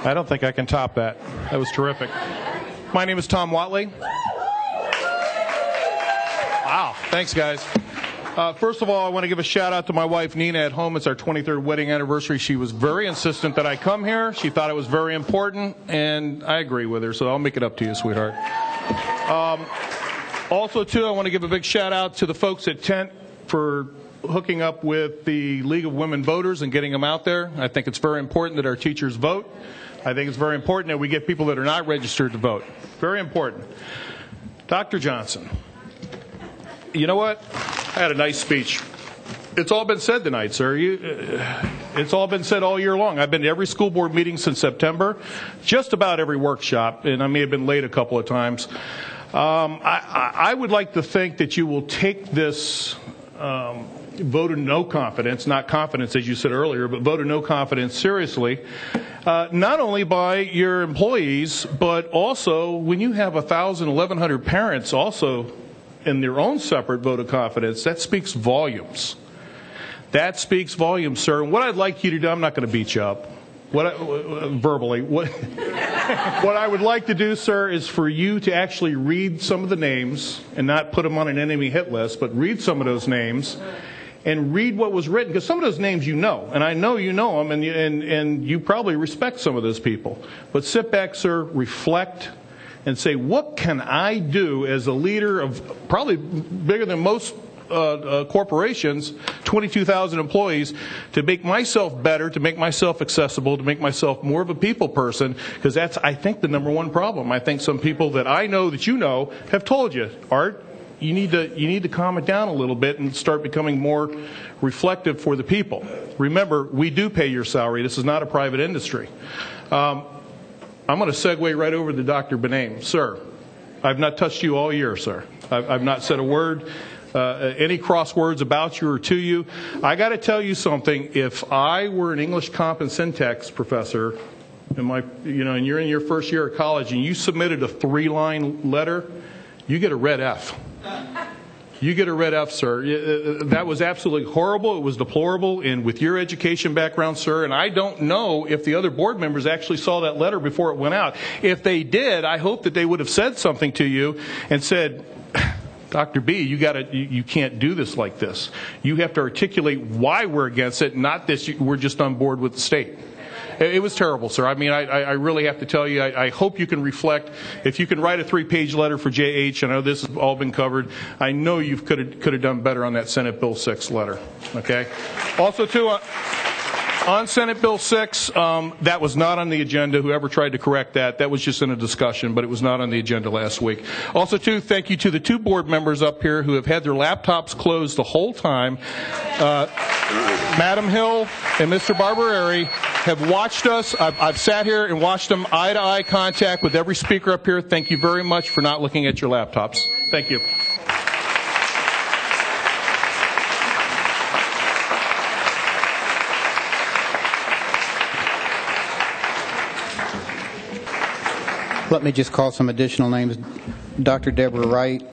I don't think I can top that. That was terrific. My name is Tom Whatley. Wow, thanks, guys. First of all, I want to give a shout-out to my wife, Nina, at home. It's our 23rd wedding anniversary. She was very insistent that I come here. She thought it was very important, and I agree with her, so I'll make it up to you, sweetheart. Also, too, I want to give a big shout-out to the folks at Tent for hooking up with the League of Women Voters and getting them out there. I think it's very important that our teachers vote. I think it's very important that we get people that are not registered to vote. Very important. Dr. Johnson, you know what? I had a nice speech. It's all been said tonight, sir. It's all been said all year long. I've been to every school board meeting since September, just about every workshop, and I may have been late a couple of times. I would like to think that you will take this vote of no confidence, not confidence as you said earlier, but vote of no confidence seriously, not only by your employees, but also when you have 1,000, 1,100 parents also in their own separate vote of confidence. That speaks volumes. That speaks volumes, sir. And what I'd like you to do, I'm not going to beat you up verbally. What I would like to do, sir, is for you to actually read some of the names and not put them on an enemy hit list, but read some of those names and read what was written, because some of those names you know, and I know you know them, and you probably respect some of those people. But sit back, sir, reflect, and say, what can I do as a leader of probably bigger than most corporations, 22,000 employees, to make myself better, to make myself accessible, to make myself more of a people person, because that's, I think, the number one problem. I think some people that I know that you know have told you, Art, you need to calm it down a little bit and start becoming more reflective for the people. Remember, we do pay your salary. This is not a private industry. I'm going to segue right over to Dr. Benaim. Sir, I've not touched you all year, sir. I've not said a word, any cross words about you or to you. I got to tell you something. If I were an English comp and syntax professor, and you're in your first year of college and you submitted a 3-line letter, you get a red F. You get a red F, sir. That was absolutely horrible. It was deplorable. And with your education background, sir, and I don't know if the other board members actually saw that letter before it went out. If they did, I hope that they would have said something to you and said, Dr. B, you can't do this like this. You have to articulate why we're against it, not this, we're just on board with the state. It was terrible, sir. I mean, I really have to tell you, I hope you can reflect. If you can write a 3-page letter for JH, I know this has all been covered. I know you could have done better on that Senate Bill 6 letter. Okay? Also, too, on Senate Bill 6, that was not on the agenda. Whoever tried to correct that was just in a discussion, but it was not on the agenda last week. Also, too, thank you to the 2 board members up here who have had their laptops closed the whole time. Madam Hill and Mr. Barberi have watched us. I've sat here and watched them eye-to-eye contact with every speaker up here. Thank you very much for not looking at your laptops. Thank you. Let me just call some additional names. Dr. Deborah Wright,